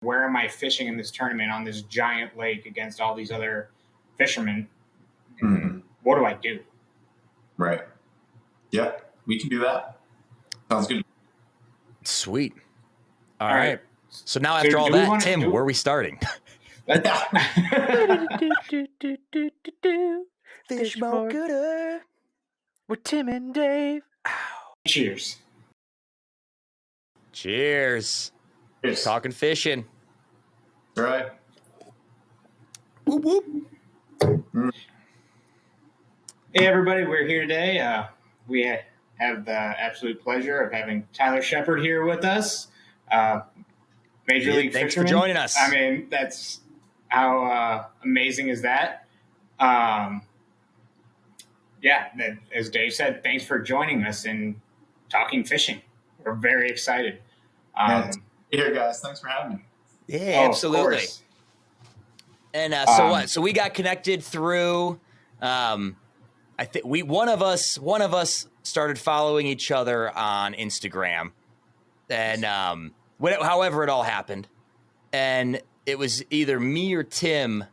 where am I fishing in this tournament on this giant lake against all these other fishermen? What do I do? Right. Yeah, we can do that. Sounds good. Sweet. All right. So now after all that, Tim, where are we starting? Fish Marketer with Tim and Dave. Cheers. Cheers. Talking fishing. All right. Whoop, whoop. Hey, everybody. We're here today. We have the absolute pleasure of having Tyler Sheppard here with us. Major League Thanks Fisherman. for joining us. I mean, that's how amazing is that? As Dave said, thanks for joining us and talking fishing. We're very excited. Here, guys. Thanks for having me. Yeah, absolutely. And so we got connected through. I think one of us started following each other on Instagram, and however it all happened, and it was either me or Tim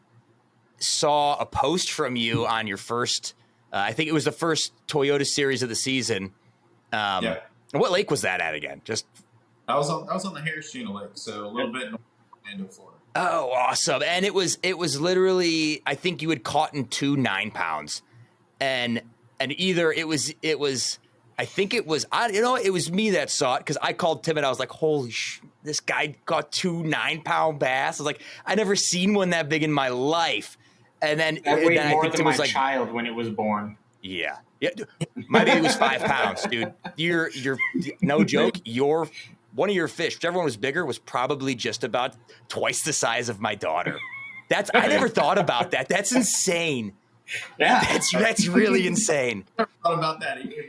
saw a post from you on your first. I think it was the first Toyota series of the season. Yeah. What lake was that at again? I was on the Harris Chain Lake, so a little bit north of Orlando, Florida. Oh, awesome! And it was literally, I think you had caught in 2 9-pounds, and either it was I think it was it was me that saw it because I called Tim and I was like, holy this guy caught 2 9-pound bass. I was like, I never seen one that big in my life. And then that weighed more I think than it was my like child when it was born. Yeah. My baby was 5 pounds, dude. You're no joke. One of your fish, whichever one was bigger, was probably just about twice the size of my daughter. I never thought about that. That's insane. Yeah, that's really insane. I never thought about that either. You're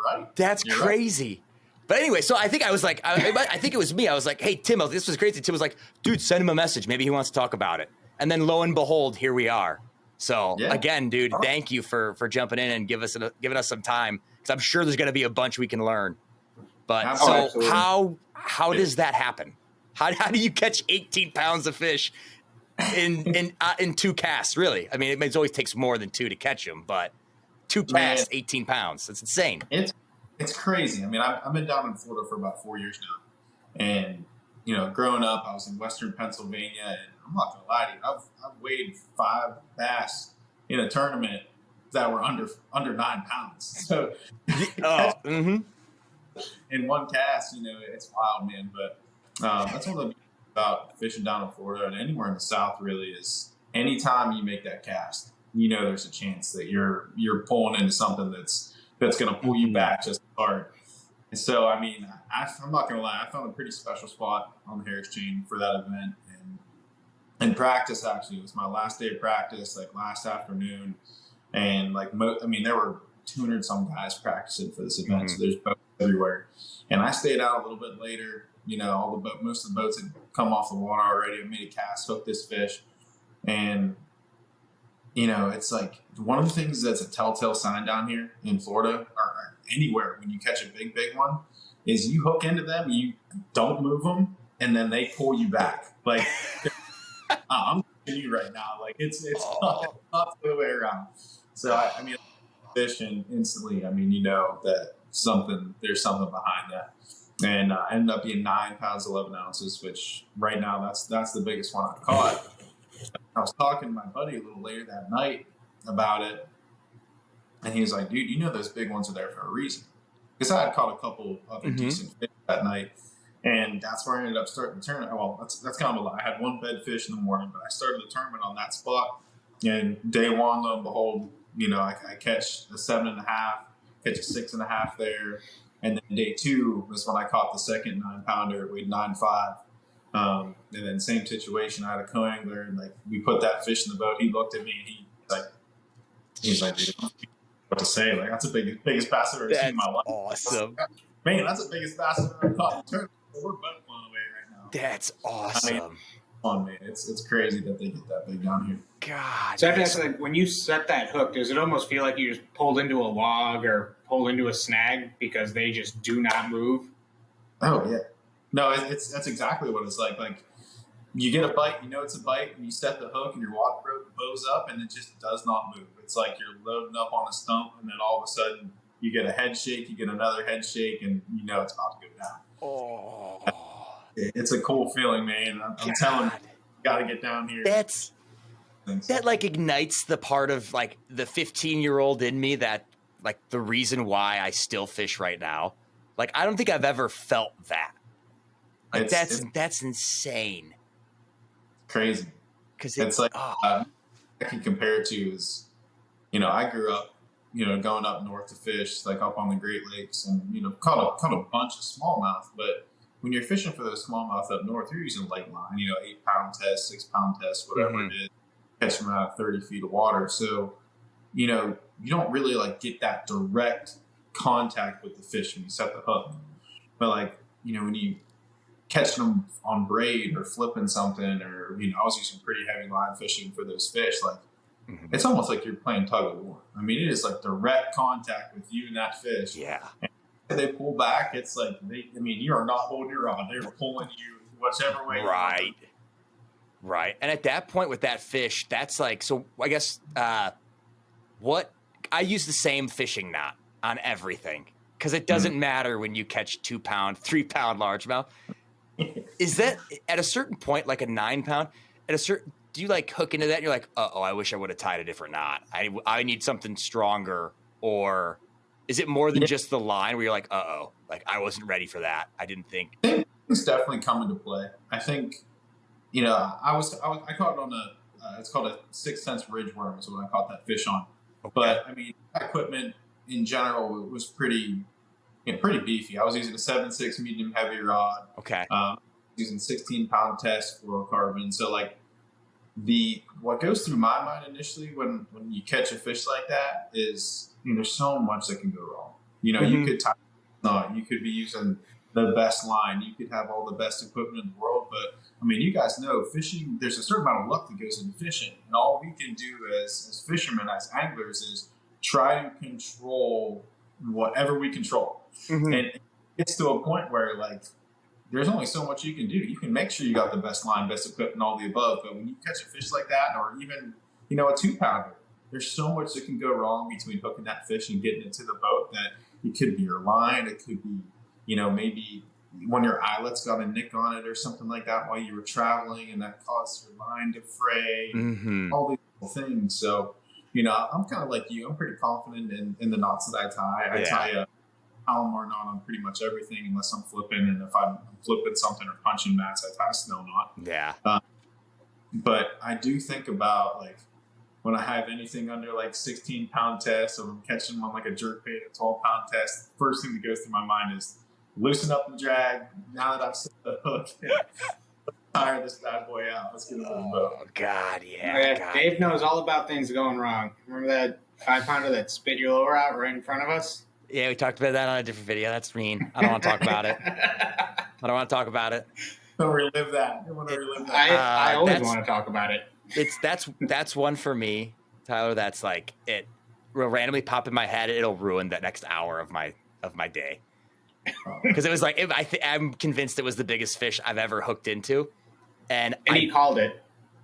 right. That's crazy. Right. But anyway, so I think I was like, I think it was me. I was like, hey, Tim, this was crazy. Tim was like, dude, send him a message. Maybe he wants to talk about it. And then lo and behold, here we are. So again, dude, thank you for jumping in and giving us some time, because I'm sure there's going to be a bunch we can learn. But absolutely. how does that happen? How do you catch 18 pounds of fish in 2 casts? Really? I mean, it always takes more than 2 to catch them, but 2 casts, 18 pounds. That's insane. It's crazy. I mean, I've been down in Florida for about 4 years now, and growing up, I was in Western Pennsylvania, and I'm not gonna lie to you, I've weighed 5 bass in a tournament that were under 9 pounds. So, in one cast, it's wild, man. But that's one of the things about fishing down in Florida and anywhere in the South, really, is anytime you make that cast, there's a chance that you're pulling into something that's going to pull you back just hard. And so, I mean, I'm not going to lie, I found a pretty special spot on the Harris Chain for that event. And practice, actually, it was my last day of practice, like last afternoon. And there were 200 some guys practicing for this event. So there's boats everywhere. And I stayed out a little bit later. Most of the boats had come off the water already. I made a cast, hooked this fish. And, it's like one of the things that's a telltale sign down here in Florida or anywhere when you catch a big one is you hook into them, you don't move them, and then they pull you back. Like, I'm with you right now. Like, it's not the way around. So, I mean, fish and instantly, that there's something behind that. And ended up being 9 pounds, 11 ounces, which right now that's the biggest one I've caught. I was talking to my buddy a little later that night about it, and he was like, dude, those big ones are there for a reason. Because I had caught a couple other decent fish that night, and that's where I ended up starting the tournament. Well, that's kind of a lie. I had 1 bed fish in the morning, but I started the tournament on that spot. And day 1, lo and behold, I catch a 7.5, catch a 6.5 there. And then day 2 was when I caught the second 9-pounder. It weighed 9.5. And then same situation. I had a co-angler, and we put that fish in the boat. He looked at me, and he's like, dude, what to say? Like, that's the biggest bass I've ever seen in my life. Awesome. Man, that's the biggest bass I've ever caught in the tournament. We're both blown away right now. That's awesome. Man, it's crazy that they get that big down here. God. So I have to ask, when you set that hook, does it almost feel like you just pulled into a log or pulled into a snag because they just do not move? Oh yeah, no, that's exactly what it's like. Like you get a bite, you know it's a bite, and you set the hook and your water bows up and it just does not move. It's like you're loading up on a stump and then all of a sudden you get a head shake, you get another head shake, and you know it's about to go down. Oh, it's a cool feeling, man. I'm telling you, got to get down here. That like ignites the part of like the 15-year-old in me that like the reason why I still fish right now. Like, I don't think I've ever felt that. Like that's insane. Crazy. Because it's like, I can compare it to is, you know, I grew up, you know, going up north to fish, like up on the Great Lakes, and, you know, caught a bunch of smallmouth. But when you're fishing for those smallmouth up north, you're using light line, you know, 8-pound test, 6-pound test, whatever it is, catch them out of 30 feet of water. So, you know, you don't really like get that direct contact with the fish when you set the hook. But like, you know, when you catch them on braid or flipping something, or, you know, I was using pretty heavy line fishing for those fish, like, it's almost like you're playing tug of war. I mean, it is like direct contact with you and that fish. Yeah. And they pull back. It's like, you are not holding your rod. They're pulling you whichever way. Right. Right. And at that point with that fish, that's like, so I guess what I use the same fishing knot on everything because it doesn't matter when you catch 2-pound, 3-pound largemouth. Is that at a certain point, like a 9-pound, do you like hook into that and you're like, I wish I would have tied a different knot. I need something stronger? Or is it more than just the line where you're like, like I wasn't ready for that. I didn't think. I think it's definitely come into play. I think, you know, I caught it on it's called a 6-tenths ridge worm is what I caught that fish on. Okay. But I mean, that equipment in general was pretty beefy. I was using a 7.6 medium heavy rod. Okay. Using 16-pound test fluorocarbon. So like what goes through my mind initially when you catch a fish like that is, you know, there's so much that can go wrong. You know, you could tie a knot, you could be using the best line, you could have all the best equipment in the world, but I mean, you guys know fishing, there's a certain amount of luck that goes into fishing, and all we can do as fishermen, as anglers, is try to control whatever we control. And it gets to a point where like there's only so much you can do. You can make sure you got the best line, best equipment, all the above, but when you catch a fish like that, or even, you know, a 2-pounder, there's so much that can go wrong between hooking that fish and getting it to the boat that it could be your line, it could be, you know, maybe one of your eyelets got a nick on it or something like that while you were traveling, and that caused your line to fray, all these little things. So, you know, I'm kind of like you. I'm pretty confident in the knots that I tie. I tie a Palomar knot on pretty much everything unless I'm flipping, and if I'm flipping something or punching mats, I tie a snow knot. Yeah. But I do think about like when I have anything under like 16-pound test, or I'm catching them on like a jerkbait, a 12-pound test, first thing that goes through my mind is loosen up the drag. Now that I've set the hook, tire this bad boy out. Let's get it on the boat. Oh God, yeah. God. Dave knows all about things going wrong. Remember that 5-pounder that spit your lure out right in front of us? Yeah, we talked about that on a different video. That's mean. I don't want to talk about it. Don't relive that. I always want to talk about it. That's one for me, Tyler. That's like it will randomly pop in my head. It'll ruin that next hour of my day. Because it was like I'm convinced it was the biggest fish I've ever hooked into, and he called it.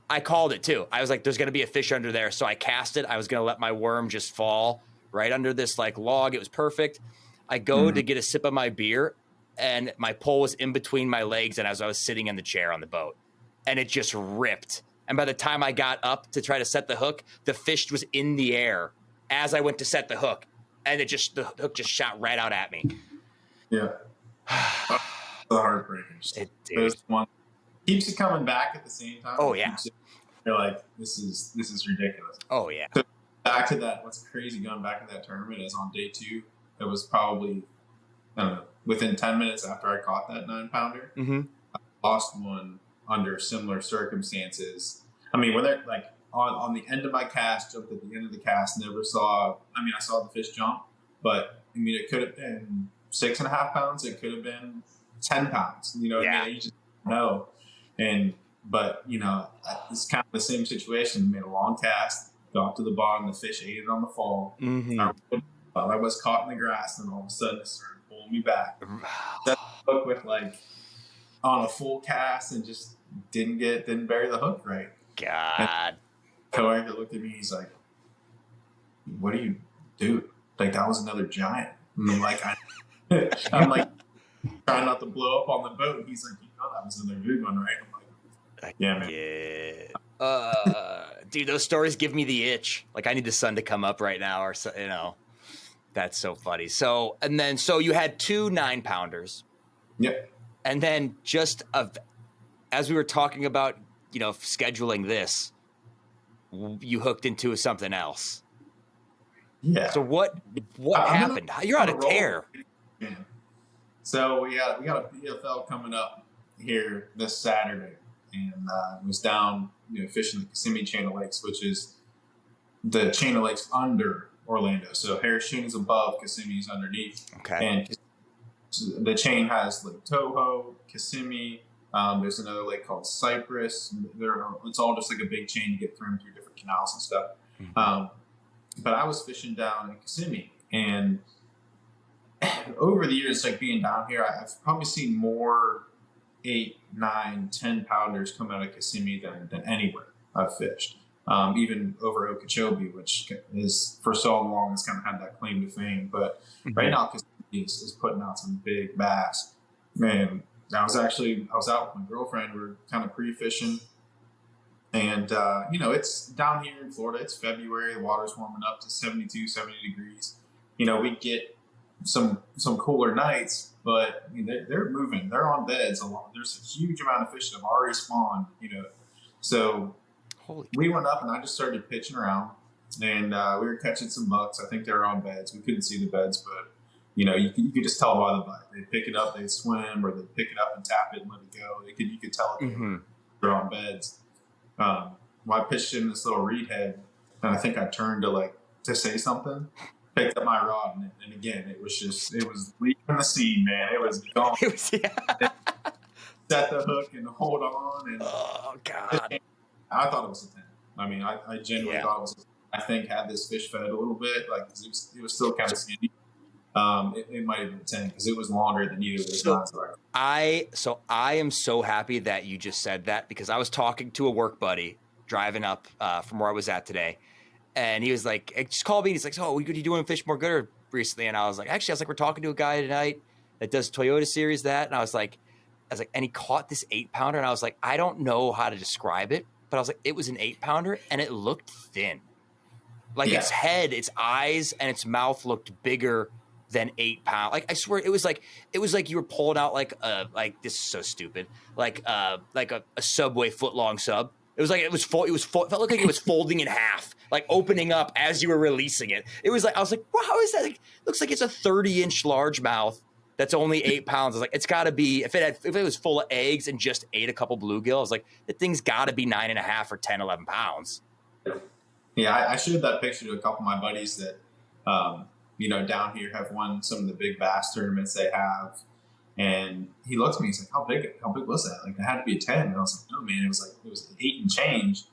I called it too. I was like, "There's going to be a fish under there," so I cast it. I was going to let my worm just fall right under this like log. It was perfect. I go to get a sip of my beer, and my pole was in between my legs, and as I was sitting in the chair on the boat, and it just ripped. And by the time I got up to try to set the hook, the fish was in the air as I went to set the hook, and the hook just shot right out at me. Yeah. The heartbreakers. There's one keeps it coming back at the same time. Oh yeah. You're like, this is ridiculous. Oh yeah. So back to that, what's crazy going back to that tournament is on day 2, it was probably, I don't know, within 10 minutes after I caught that 9-pounder, I lost one under similar circumstances. I mean, when they're like on the end of my cast, jumped at the end of the cast, I saw the fish jump, but I mean, it could have been 6.5 pounds. It could have been 10 pounds. You know what I mean? You just don't know. But you know, it's kind of the same situation. Made a long cast, got to the bottom, the fish ate it on the fall. I was caught in the grass, and all of a sudden it started pulling me back. That hook with like on a full cast and just didn't bury the hook right. God. Coworker looked at me. He's like, "What do you do? Like that was another giant." And I'm like, I'm like trying not to blow up on the boat. And he's like, that was another big one, right? I'm like, yeah, man. Yeah. Dude, those stories give me the itch. Like I need the sun to come up right now, or so, That's so funny. So you had 2 9-pounders. Yep. And then as we were talking about, scheduling this, you hooked into something else. Yeah. So what happened? You're on a tear. Man. So we got a PFL coming up here this Saturday, and it was down, fishing the Kissimmee Chain of Lakes, which is the chain of lakes under Orlando. So Harris Chain is above, Kissimmee's underneath. Okay. And the chain has Lake Toho, Kissimmee. There's another lake called Cypress. It's all just like a big chain to get through different canals and stuff. Mm-hmm. But I was fishing down in Kissimmee, and over the years, like being down here, I've probably seen more 8, 9, 10 pounders come out of Kissimmee than anywhere I've fished. Even over Okeechobee, which is for so long has kind of had that claim to fame. But right now, Kissimmee is putting out some big bass. And I was out with my girlfriend. We were kind of pre-fishing. And, it's down here in Florida. It's February. The water's warming up to 72, 70 degrees. We get some cooler nights, but they're moving. They're on beds. There's a huge amount of fish that have already spawned, So we went up and I just started pitching around, and we were catching some bucks. I think they were on beds. We couldn't see the beds, but you could just tell by the bite. They'd pick it up, they'd swim, or they'd pick it up and tap it and let it go. You could tell they're on beds. Well, I pitched in this little reed head, and I think I turned to say something. Picked up my rod, and again, it was leaving the scene, man. It was gone. Set the hook and hold on, and oh god, I thought it was a 10. I mean, I genuinely thought it was. I think had this fish fed a little bit, it was still kind of skinny. It might have been 10 because it was longer than either of those lines. I am so happy that you just said that, because I was talking to a work buddy driving up from where I was at today. And he was like, just called me. He's like, "Oh, what are you doing Fish More Gooder recently?" And I was like, we're talking to a guy tonight that does Toyota Series that. And I was like, and he caught this 8-pounder. And I was like, I don't know how to describe it, but I was like, it was an 8-pounder and it looked thin. Its head, its eyes, and its mouth looked bigger than 8 pounds. Like I swear, it was like you were pulling out this is so stupid, like a Subway foot-long sub. It was full. It felt like it was folding in half, like opening up as you were releasing it. It was like, I was like, wow, how is that? Like, looks like it's a 30-inch largemouth that's only 8 pounds. I was like, it's got to be, if it was full of eggs and just ate a couple bluegill, I was like, the thing's got to be 9.5 or 10, 11 pounds. Yeah, I showed that picture to a couple of my buddies that, down here have won some of the big bass tournaments they have. And he looked at me, he's like, how big was that? Like, it had to be a 10. And I was like, no, man, it was 8 and change.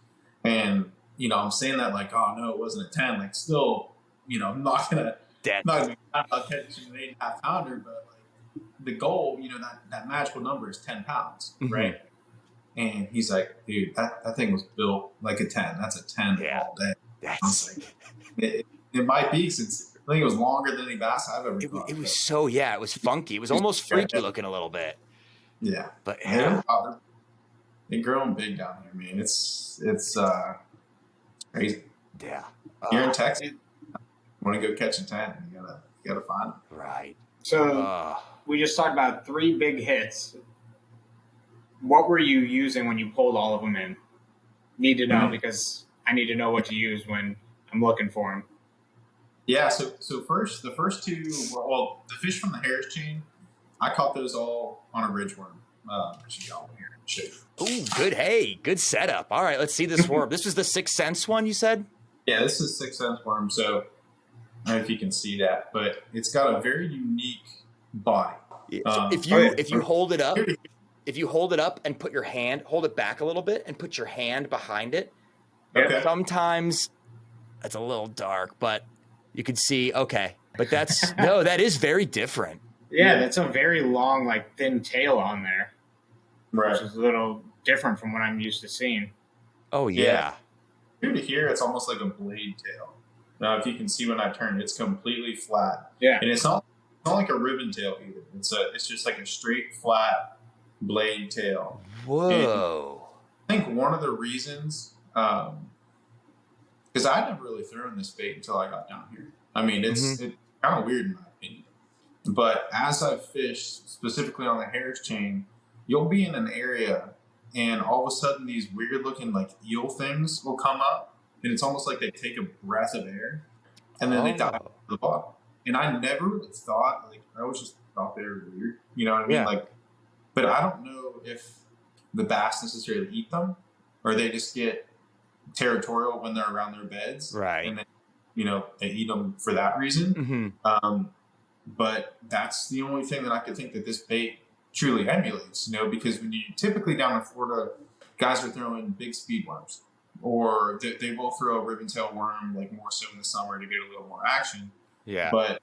And, I'm saying that like, oh, no, it wasn't a 10. Like, still, I'm not going to catch an 8.5 pounder, but like the goal, that magical number is 10 pounds, right? And he's like, dude, that thing was built like a 10. That's a 10 all day. I was like, it might be, since I think it was longer than any bass I've ever caught. It was it was funky. It was almost freaky looking a little bit. Yeah. But they're growing big down here, man. It's crazy. Yeah. You're in Texas. Want to go catch a 10, you gotta find them. Right. So we just talked about 3 big hits. What were you using when you pulled all of them in? Need to know, because I need to know what to use when I'm looking for them. Yeah, so the first 2, well, the fish from the Harris chain, I caught those all on a ridgeworm. Ooh, good. Hey, good setup. All right, let's see this worm. This was the 6 cents one, you said? Yeah, this is 6 cents worm. So I don't know if you can see that, but it's got a very unique body. If you hold it up and put your hand, hold it back a little bit and put your hand behind it. Okay. Sometimes it's a little dark, but you can see, okay. But that is very different. Yeah, that's a very long, thin tail on there. Right. Which is a little different from what I'm used to seeing. Oh yeah. Here to here, it's almost like a blade tail. Now, if you can see when I turn, it's completely flat. Yeah. And it's not like a ribbon tail either. It's just like a straight flat blade tail. Whoa. And I think one of the reasons, because I never really thrown this bait until I got down here. I mean, it's kind of weird in my opinion. But as I've fished specifically on the Harris chain, you'll be in an area and all of a sudden these weird looking like eel things will come up, and it's almost like they take a breath of air and then they dive to the bottom. And I never really thought, like, I always just thought they were weird. You know what I mean? Yeah. Like, but I don't know if the bass necessarily eat them or they just get territorial when they're around their beds. Right. And then, you know, they eat them for that reason. But that's the only thing that I could think that this bait truly emulates, you know, because when you typically down in Florida, guys are throwing big speed worms, or they will throw a ribbon tail worm, like more so in the summer to get a little more action. Yeah. But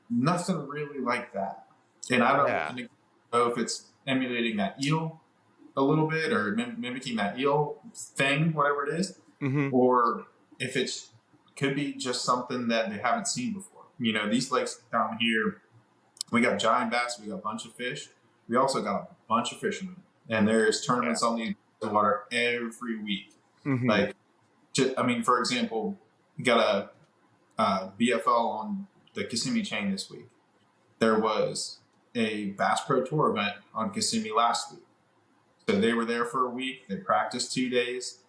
nothing really like that. And I don't know if it's emulating that eel a little bit or mimicking that eel thing, whatever it is, or if it's could be just something that they haven't seen before. You know, these lakes down here, we got giant bass, we got a bunch of fish. We also got a bunch of fishermen, and there's tournaments on these water every week. Like, I mean, for example, we got a BFL on the Kissimmee chain this week. There was a Bass Pro Tour event on Kissimmee last week. So they were there for a week. They practiced 2 days.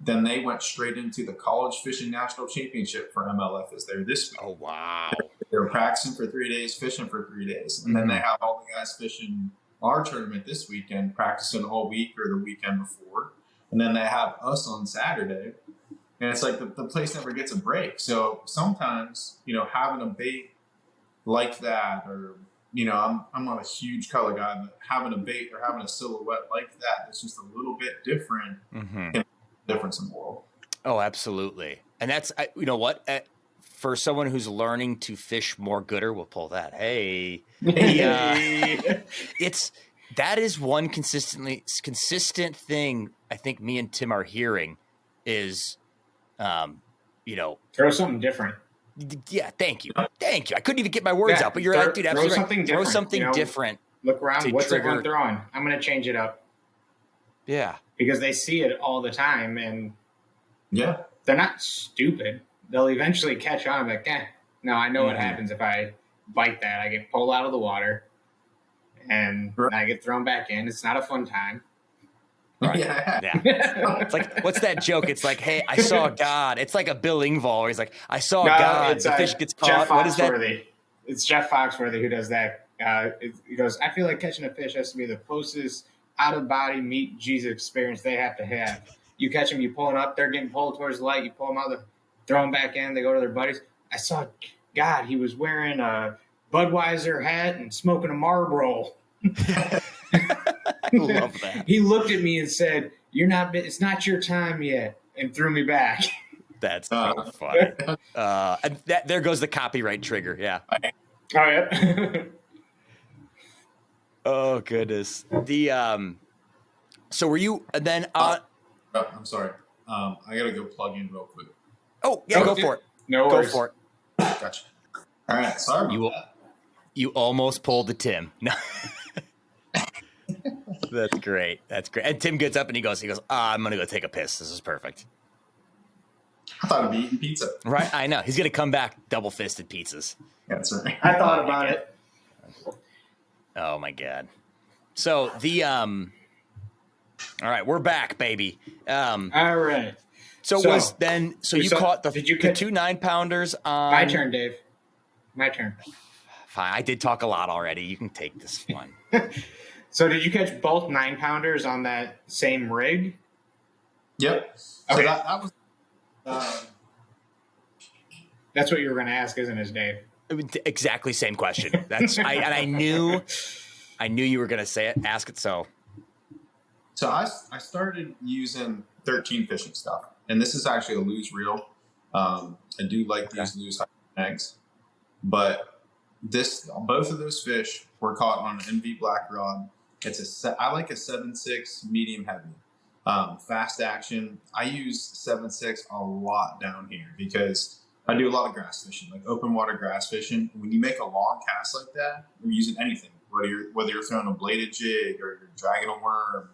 Then they went straight into the College Fishing National Championship for MLF is there this week. Oh, wow. They were practicing for 3 days, fishing for 3 days. And then they have all the guys fishing our tournament this weekend, practicing all week or the weekend before. And then they have us on Saturday. And it's like the place never gets a break. So sometimes, you know, having a bait like that, or, you know, I'm not a huge color guy, but having a bait or having a silhouette like that that's just a little bit different can make a difference in the world. Oh, absolutely. And that's, you know what, for someone who's learning to fish more gooder, we'll pull that. Hey, that is one consistent thing I think me and Tim are hearing is, you know, throw something different. Yeah, thank you. I couldn't even get my words out, but you're right, dude. Absolutely right. Throw something different. Look around. What's everyone throwing? I'm going to change it up. Yeah, because they see it all the time, and they're not stupid. They'll eventually catch on. Like, no, I know what happens if I bite that. I get pulled out of the water, and I get thrown back in. It's not a fun time. Right. Yeah. It's like, what's that joke? It's like, hey, I saw God. It's like a Bill Engvall where he's like, I saw God. The fish gets caught. What is that? It's Jeff Foxworthy who does that. He goes, I feel like catching a fish has to be the closest out-of-body meet Jesus experience they have to have. You catch them, you pull them up, they're getting pulled towards the light, you pull them out, throw them back in, they go to their buddies. I saw God, he was wearing a Budweiser hat and smoking a Marlboro. I love that. He looked at me and said, it's not your time yet, and threw me back. That's so funny. And there goes the copyright trigger. Yeah. Oh, yeah. Oh, goodness. So were you then I'm sorry. I got to go plug in real quick. Oh, yeah, go for it. No worries. Go for it. Gotcha. All right. Sorry about that. You almost pulled the Tim. No. That's great. And Tim gets up and he goes, I'm going to go take a piss. This is perfect. I thought I'd be eating pizza. Right? I know. He's going to come back double-fisted pizzas. That's right. I thought about it. Oh, my God. So all right, we're back, baby. All right. So you caught the 2 9-pounders on... My turn, Dave. My turn. Fine. I did talk a lot already. You can take this one. So did you catch both 9-pounders on that same rig? Yep. Okay. So that was... That's what you were going to ask, isn't it, Dave? Exactly same question. I knew you were going to ask it. So I started using 13 fishing stuff, and this is actually a loose reel. I do like these loose eggs, but both of those fish were caught on an NV black rod I like a 7.6 medium heavy. Fast action. I use 7.6 a lot down here because I do a lot of grass fishing, like open water grass fishing. When you make a long cast like that, you're using anything, whether you're throwing a bladed jig or you're dragging a worm,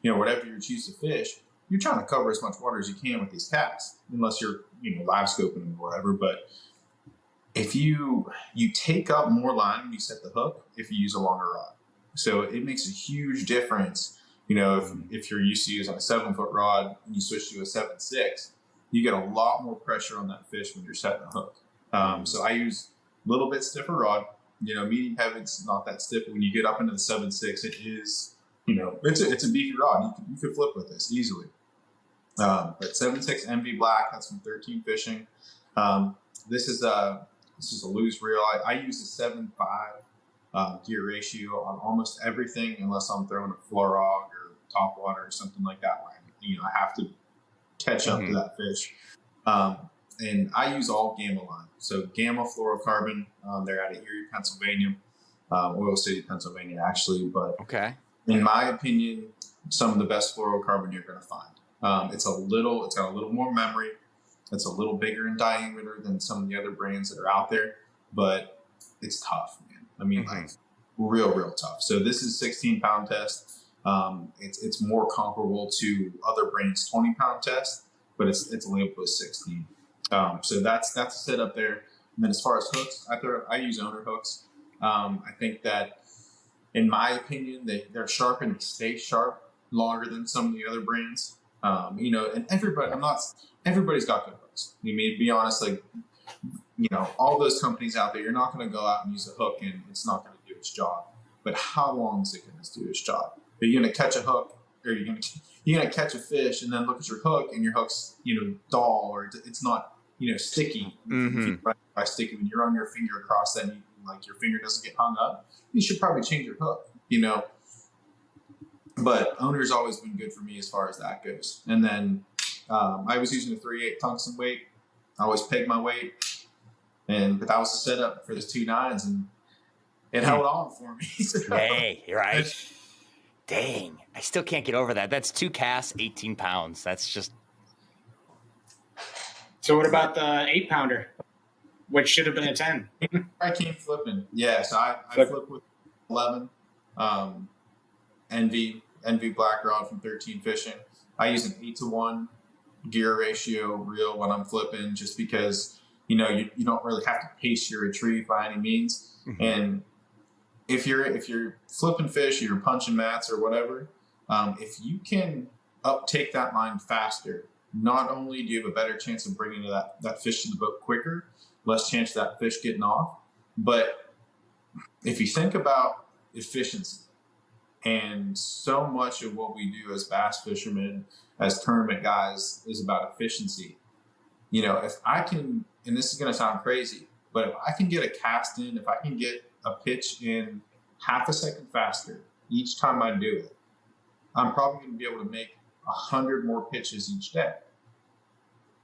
or whatever you choose to fish, you're trying to cover as much water as you can with these casts, unless you're live scoping them or whatever. But if you take up more line when you set the hook, if you use a longer rod, so it makes a huge difference. If you're used to using a 7-foot rod and you switch to a 7.6, you get a lot more pressure on that fish when you're setting a hook. So I use a little bit stiffer rod. Medium heavy, it's not that stiff. When you get up into the 7.6, it is, it's a beefy rod. You could flip with this easily. But 7.6 MV Black, that's from 13 Fishing. This is a loose reel. I use a 7.5 gear ratio on almost everything, unless I'm throwing a floor hog or top water or something like that. I have to catch up to that fish. And I use all Gamma line. So Gamma fluorocarbon, they're out of Erie, Pennsylvania, Oil City, Pennsylvania, actually. But in my opinion, some of the best fluorocarbon you're going to find. It's got a little more memory. It's a little bigger in diameter than some of the other brands that are out there, but it's tough, man. I mean, like real tough. So this is 16-pound test. It's more comparable to other brands' 20-pound test, but it's labeled as 16. So that's a setup there. And then as far as hooks, I use owner hooks. I think that, in my opinion, they're sharp and they stay sharp longer than some of the other brands. And everybody's got good hooks. I mean, to be honest, like, all those companies out there, you're not going to go out and use a hook and it's not going to do its job. But how long is it going to do its job? Are you going to catch a hook, or you're going to catch a fish and then look at your hook and your hook's, dull, or it's not, sticky. By sticky, when you run your finger across that, and your finger doesn't get hung up, you should probably change your hook, But owner's always been good for me as far as that goes. And then I was using a 3/8 tungsten weight. I always peg my weight, but that was the setup for the 2 9s, and it held on for me. Hey, you're right. Dang, I still can't get over that. That's 2 casts, 18 pounds. That's just. So what about the 8-pounder, which should have been a 10? I came flipping. Yeah, so I flipped with 11. NV Black rod from 13 Fishing. I use an 8-to-1 gear ratio reel when I'm flipping, just because you don't really have to pace your retrieve by any means. And if you're flipping fish, or you're punching mats or whatever, if you can uptake that line faster, not only do you have a better chance of bringing that fish to the boat quicker, less chance of that fish getting off, but if you think about efficiency, and so much of what we do as bass fishermen, as tournament guys, is about efficiency. If I can, and this is going to sound crazy, but if I can get a cast in, if I can get a pitch in half a second faster each time I do it, I'm probably going to be able to make 100 more pitches each day.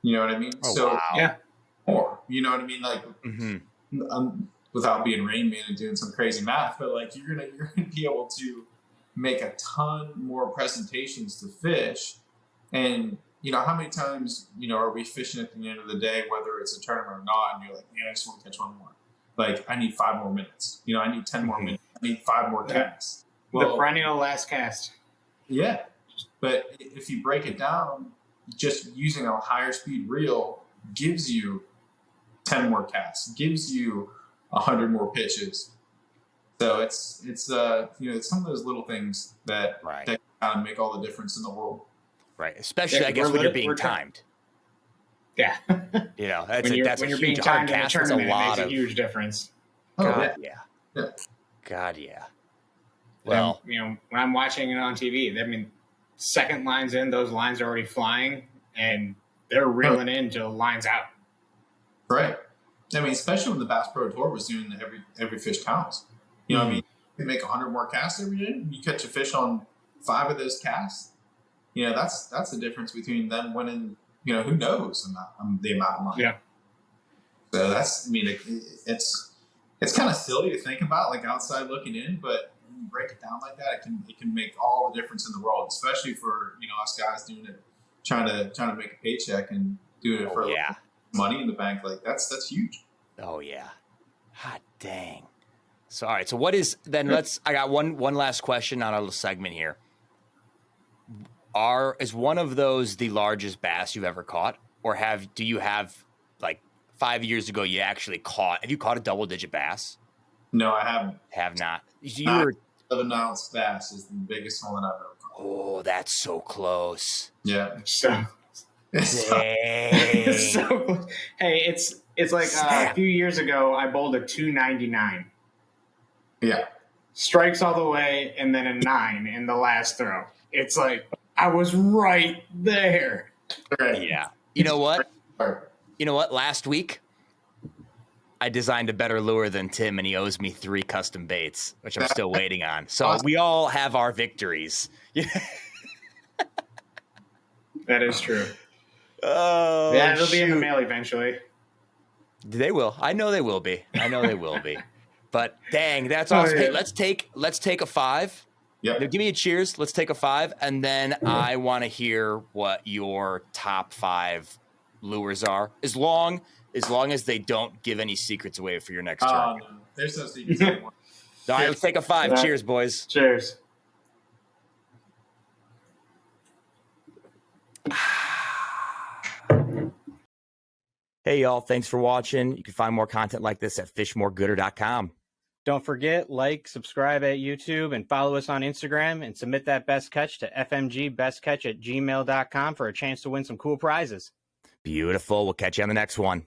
You know what I mean? Yeah. More. You know what I mean? Like, without being Rain Man and doing some crazy math, but like you're gonna be able to make a ton more presentations to fish. And how many times are we fishing at the end of the day, whether it's a tournament or not, and you're like, man, I just want to catch one more. Like, I need 5 more minutes. I need 10 more minutes. I need 5 more casts. Well, the perennial last cast. Yeah, but if you break it down, just using a higher speed reel gives you 10 more casts, gives you 100 more pitches. So it's some of those little things that kind of make all the difference in the world. Right, especially I guess when you're being timed. Yeah, that's when a you're huge being timed hard in a cast. That's a tournament, lot it makes of a huge difference. God, yeah. God, yeah. Well, when I'm watching it on TV, I mean, second lines in, those lines are already flying, and they're reeling in till lines out. Right. I mean, especially when the Bass Pro Tour was doing every fish counts. I mean, you make 100 more casts every day. You catch a fish on 5 of those casts. That's the difference between them winning. Who knows the amount of money. Yeah. So it's kind of silly to think about, like outside looking in, but when you break it down like that, it can make all the difference in the world, especially for, us guys doing it, trying to make a paycheck and doing it for money in the bank. Like that's huge. Oh yeah. Hot dang. So all right. So what is then? I got one last question on our little segment here. Is one of those the largest bass you've ever caught, or do you have like 5 years ago you actually caught? Have you caught a double-digit bass? No, I haven't. Have not. 11-ounce bass is the biggest one that I've ever caught. Oh, that's so close. Yeah. So. It's so close. Hey, it's like a few years ago I bowled a 299. Yeah. Strikes all the way and then a 9 in the last throw. It's like I was right there. Right. Yeah. You know what? Last week I designed a better lure than Tim, and he owes me 3 custom baits, which I'm still waiting on. So we all have our victories. That is true. Oh, yeah, it'll be in the mail eventually. They will. I know they will be. But dang, that's awesome. Yeah. Hey, let's take a 5. Yeah. Give me a cheers. Let's take a 5, and then I want to hear what your top 5 lures are. As long as they don't give any secrets away for your next turn. No. There's no secrets anymore. All right, let's take a 5. Yeah. Cheers, boys. Cheers. Hey, y'all. Thanks for watching. You can find more content like this at fishmoregooder.com. Don't forget, subscribe at YouTube, and follow us on Instagram, and submit that best catch to fmgbestcatch@gmail.com for a chance to win some cool prizes. Beautiful. We'll catch you on the next one.